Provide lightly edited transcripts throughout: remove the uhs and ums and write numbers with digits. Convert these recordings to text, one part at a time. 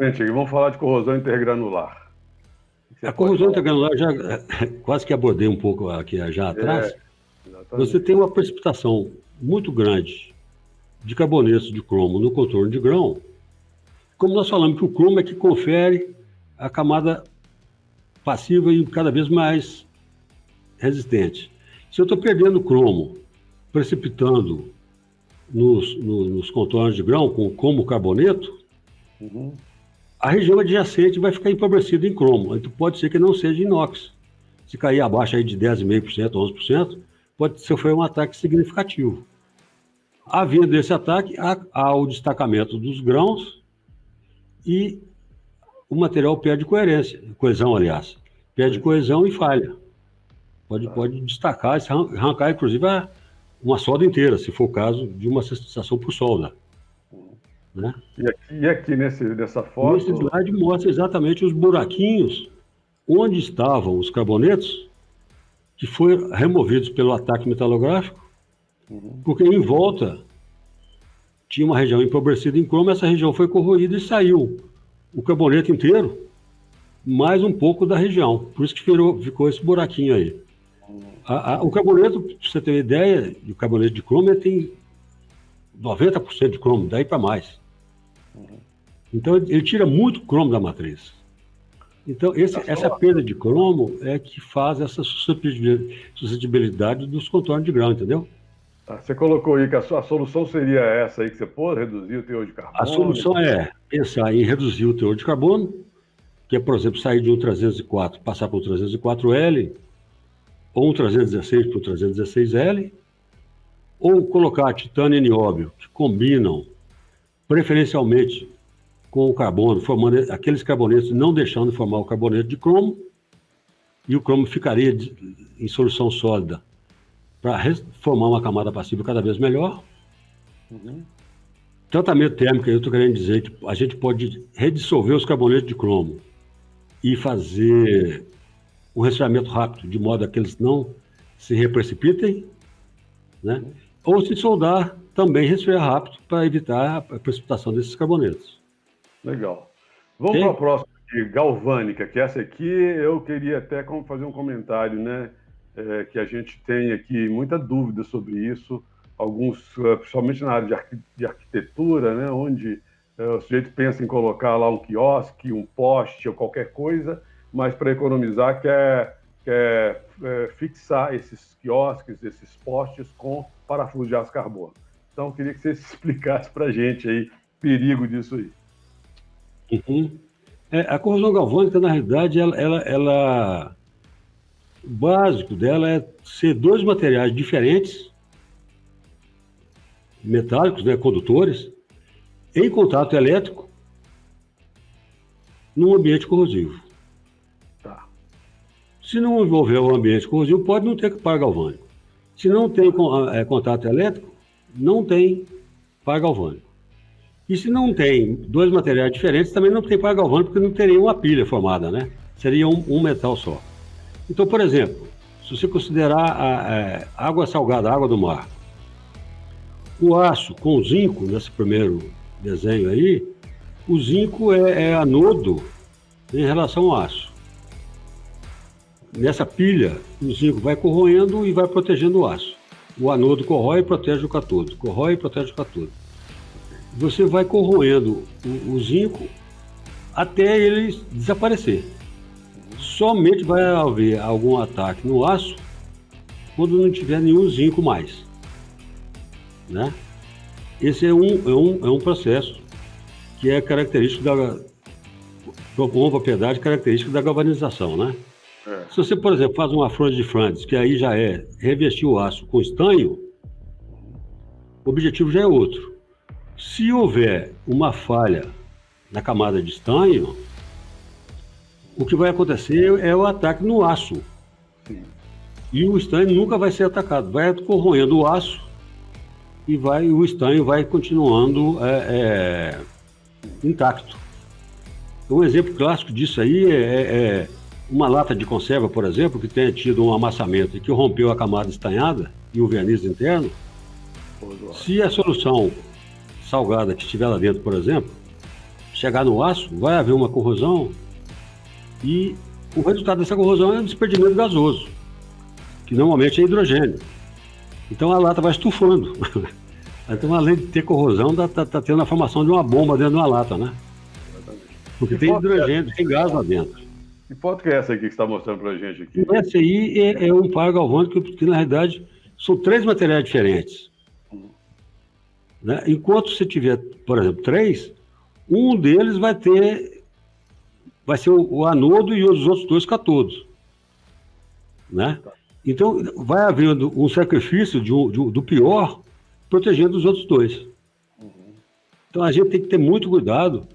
frente aqui, vamos falar de corrosão intergranular. A corrosão intergranular, já quase que abordei um pouco aqui já atrás. Você tem uma precipitação muito grande de carbonetos de cromo no contorno de grão. Como nós falamos que o cromo é que confere a camada passiva e cada vez mais resistente. Se eu estou perdendo cromo, precipitando nos contornos de grão como carboneto, a região adjacente vai ficar empobrecida em cromo. Então pode ser que não seja inox. Se cair abaixo aí de 10,5%, 11%, pode sofrer um ataque significativo. Havendo esse ataque, há o destacamento dos grãos e o material perde coesão, aliás. Perde coesão e falha. Pode destacar, arrancar, inclusive, uma solda inteira, se for o caso de uma sustentação por solda. Né? E aqui nessa foto... Nesse slide mostra exatamente os buraquinhos onde estavam os carbonetos que foram removidos pelo ataque metalográfico, porque em volta tinha uma região empobrecida em cromo, essa região foi corroída e saiu o carboneto inteiro, mais um pouco da região. Por isso que ficou esse buraquinho aí. O carboneto, para você ter uma ideia, o carboneto de cromo tem 90% de cromo, daí para mais. Então ele tira muito cromo da matriz. Então essa perda de cromo é que faz essa suscetibilidade dos contornos de grão, entendeu? Você colocou aí que a solução seria essa aí que você pôs, reduzir o teor de carbono? A solução é pensar em reduzir o teor de carbono, que é, por exemplo, sair de um 304, passar para um 304L, ou um 316 para o 316L, ou colocar titânio e nióbio, que combinam preferencialmente com o carbono, formando aqueles carbonetos, não deixando de formar o carboneto de cromo, e o cromo ficaria em solução sólida para formar uma camada passiva cada vez melhor. Tratamento térmico, eu estou querendo dizer que a gente pode redissolver os carbonetos de cromo e fazer um resfriamento rápido, de modo a que eles não se reprecipitem, né? Ou se soldar, também resfriar rápido para evitar a precipitação desses carbonetos. Legal. Vamos para a próxima aqui, galvânica, que essa aqui eu queria até fazer um comentário, né? Que a gente tem aqui muita dúvida sobre isso, alguns, principalmente na área de arquitetura, né? Onde o sujeito pensa em colocar lá um quiosque, um poste ou qualquer coisa, mas para economizar quer fixar esses quiosques, esses postes com parafuso de aço carbono. Então eu queria que você explicasse para a gente aí o perigo disso aí. A corrosão galvânica, na realidade, ela o básico dela é ser dois materiais diferentes, metálicos, né, condutores, em contato elétrico, num ambiente corrosivo. Se não envolver o ambiente corrosivo, pode não ter par galvânico. Se não tem contato elétrico, não tem par galvânico. E se não tem dois materiais diferentes, também não tem par galvânico, porque não teria uma pilha formada, né? Seria um metal só. Então, por exemplo, se você considerar a água salgada, a água do mar, o aço com zinco, nesse primeiro desenho aí, o zinco é anodo em relação ao aço. Nessa pilha, o zinco vai corroendo e vai protegendo o aço. O anodo corrói e protege o cátodo, corrói e protege o cátodo. Você vai corroendo o zinco até ele desaparecer. Somente vai haver algum ataque no aço quando não tiver nenhum zinco mais, né? Esse é um processo que é característico uma propriedade característica da galvanização, né? Se você, por exemplo, faz uma fronde de Flandres, que aí já é revestir o aço com estanho, o objetivo já é outro. Se houver uma falha na camada de estanho, o que vai acontecer é o ataque no aço. E o estanho nunca vai ser atacado, vai corroendo o aço e o estanho vai continuando intacto. Um exemplo clássico disso aí é uma lata de conserva, por exemplo, que tenha tido um amassamento e que rompeu a camada estanhada e o verniz interno. Se a solução salgada que estiver lá dentro, por exemplo, chegar no aço, vai haver uma corrosão e o resultado dessa corrosão é um desperdimento gasoso, que normalmente é hidrogênio. Então a lata vai estufando. Então, além de ter corrosão, tá tendo a formação de uma bomba dentro de uma lata, né? Porque tem hidrogênio, tem gás lá dentro. Que foto que é essa aqui que você está mostrando para a gente aqui? Essa aí é um par galvânico que, na realidade, são 3 materiais diferentes. Né? Enquanto você tiver, por exemplo, 3, um deles vai ser o anodo e os outros 2 catodos. Né? Então, vai havendo um sacrifício do pior protegendo os outros 2. Então, a gente tem que ter muito cuidado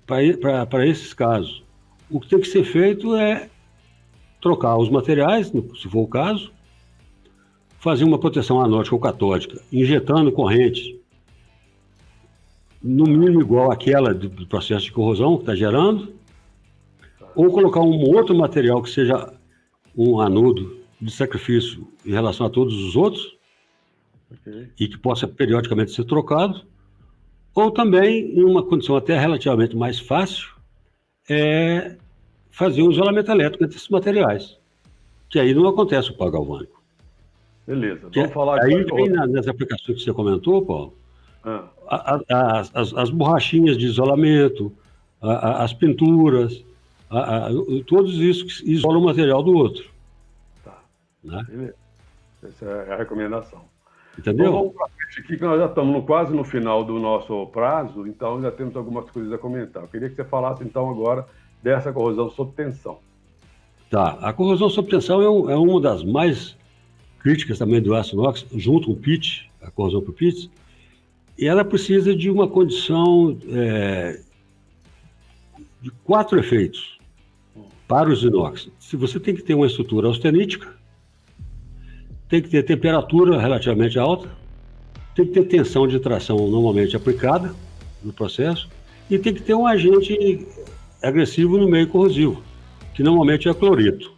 para esses casos. O que tem que ser feito é trocar os materiais, se for o caso, fazer uma proteção anótica ou catódica, injetando corrente no mínimo igual àquela do processo de corrosão que está gerando, ou colocar um outro material que seja um anodo de sacrifício em relação a todos os outros, e que possa periodicamente ser trocado, ou também, em uma condição até relativamente mais fácil, fazer um isolamento elétrico entre esses materiais, que aí não acontece o pó galvânico. Beleza, vamos falar... Aí vem nas aplicações que você comentou, Paulo, as borrachinhas de isolamento, as pinturas, todos isso que isolam o material do outro. Tá. Né? Beleza. Essa é a recomendação. Entendeu? Então vamos para frente aqui, que nós já estamos quase no final do nosso prazo, então já temos algumas coisas a comentar. Eu queria que você falasse, então, agora dessa corrosão sob tensão. Tá. A corrosão sob tensão é uma das mais críticas também do aço inox, junto com o pitch, a corrosão por pitch, e ela precisa de uma condição de 4 efeitos para os inox. Se você tem que ter uma estrutura austenítica, tem que ter temperatura relativamente alta, tem que ter tensão de tração normalmente aplicada no processo e tem que ter um agente agressivo no meio corrosivo, que normalmente é cloreto.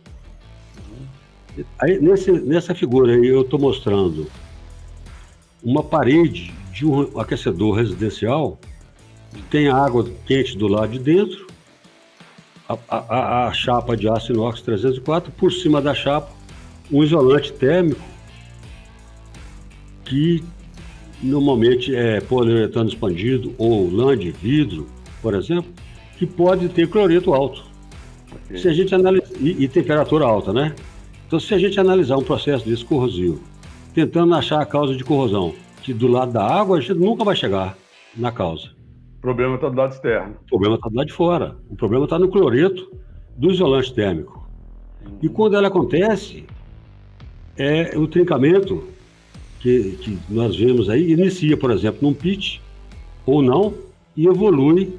Aí, nessa figura aí eu estou mostrando uma parede de um aquecedor residencial que tem água quente do lado de dentro, a chapa de aço inox 304, por cima da chapa um isolante térmico que normalmente é poliuretano expandido ou lã de vidro, por exemplo, que pode ter cloreto alto. Okay. Se a gente e temperatura alta, né? Então, se a gente analisar um processo desse corrosivo, tentando achar a causa de corrosão, que do lado da água a gente nunca vai chegar na causa. O problema está do lado externo. O problema está do lado de fora. O problema está no cloreto do isolante térmico. E quando ela acontece, o trincamento que nós vemos aí inicia, por exemplo, num pitch ou não, e evolui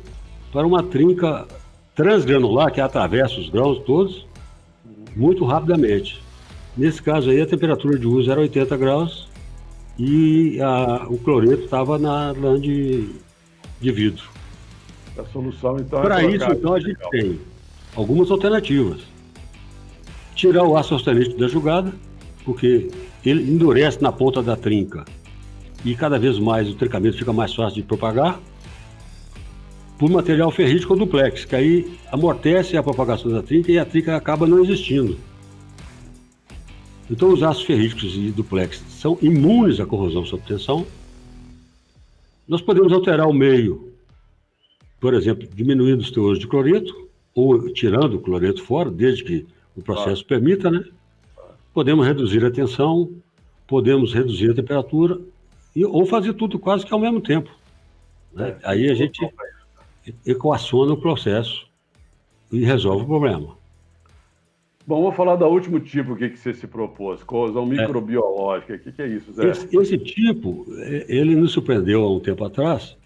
para uma trinca transgranular que atravessa os grãos todos muito rapidamente. Nesse caso aí, a temperatura de uso era 80 graus e o cloreto estava na lã de vidro. A solução, então, para isso, então, a gente tem algumas alternativas. Tirar o aço austenítico da jogada, porque ele endurece na ponta da trinca e cada vez mais o trincamento fica mais fácil de propagar, por material ferrítico ou duplex, que aí amortece a propagação da trinca e a trinca acaba não existindo. Então os aços ferríticos e duplex são imunes à corrosão sob tensão. Nós podemos alterar o meio, por exemplo, diminuindo os teores de cloreto ou tirando o cloreto fora, desde que o processo permita, né? Podemos reduzir a tensão, podemos reduzir a temperatura ou fazer tudo quase que ao mesmo tempo. Né? Aí a gente equaciona o processo e resolve o problema. Bom, vamos falar do último tipo que você se propôs, corrosão microbiológica. O que é isso, Zé? Esse tipo, ele nos surpreendeu há um tempo atrás,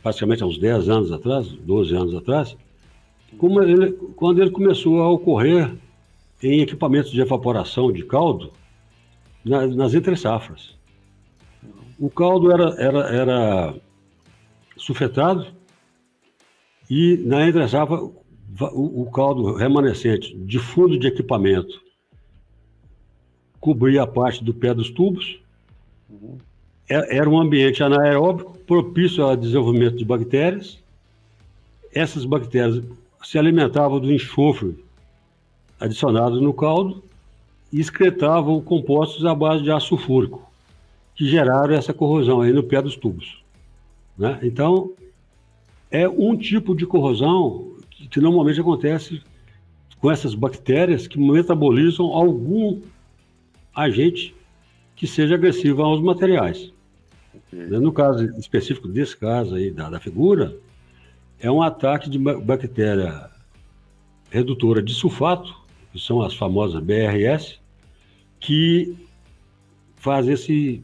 praticamente há uns 10 anos atrás, 12 anos atrás, quando ele começou a ocorrer em equipamentos de evaporação de caldo nas entre-safras. O caldo era sulfetado e na entre-safra o caldo remanescente de fundo de equipamento cobria a parte do pé dos tubos. Era um ambiente anaeróbico, propício ao desenvolvimento de bactérias, essas bactérias se alimentavam do enxofre adicionado no caldo e excretavam compostos à base de ácido sulfúrico, que geraram essa corrosão aí no pé dos tubos, né? Então, é um tipo de corrosão que normalmente acontece com essas bactérias que metabolizam algum agente que seja agressivo aos materiais. No caso específico desse caso aí, da figura, é um ataque de bactéria redutora de sulfato, que são as famosas BRS, que faz esse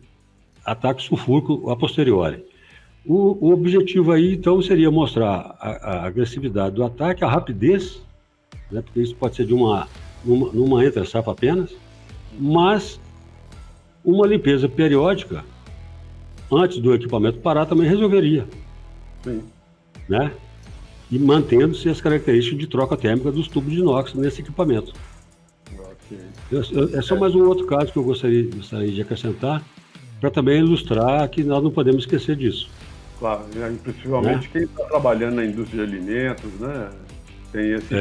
ataque sulfúrico a posteriori. O objetivo aí, então, seria mostrar a agressividade do ataque, a rapidez, né, porque isso pode ser de numa entre-safra apenas, mas uma limpeza periódica antes do equipamento parar também resolveria. Sim. Né? E mantendo-se as características de troca térmica dos tubos de inox nesse equipamento. Okay. É só mais um outro caso que eu gostaria de acrescentar, para também ilustrar que nós não podemos esquecer disso. Claro, principalmente, né? Quem está trabalhando na indústria de alimentos, né? Tem esse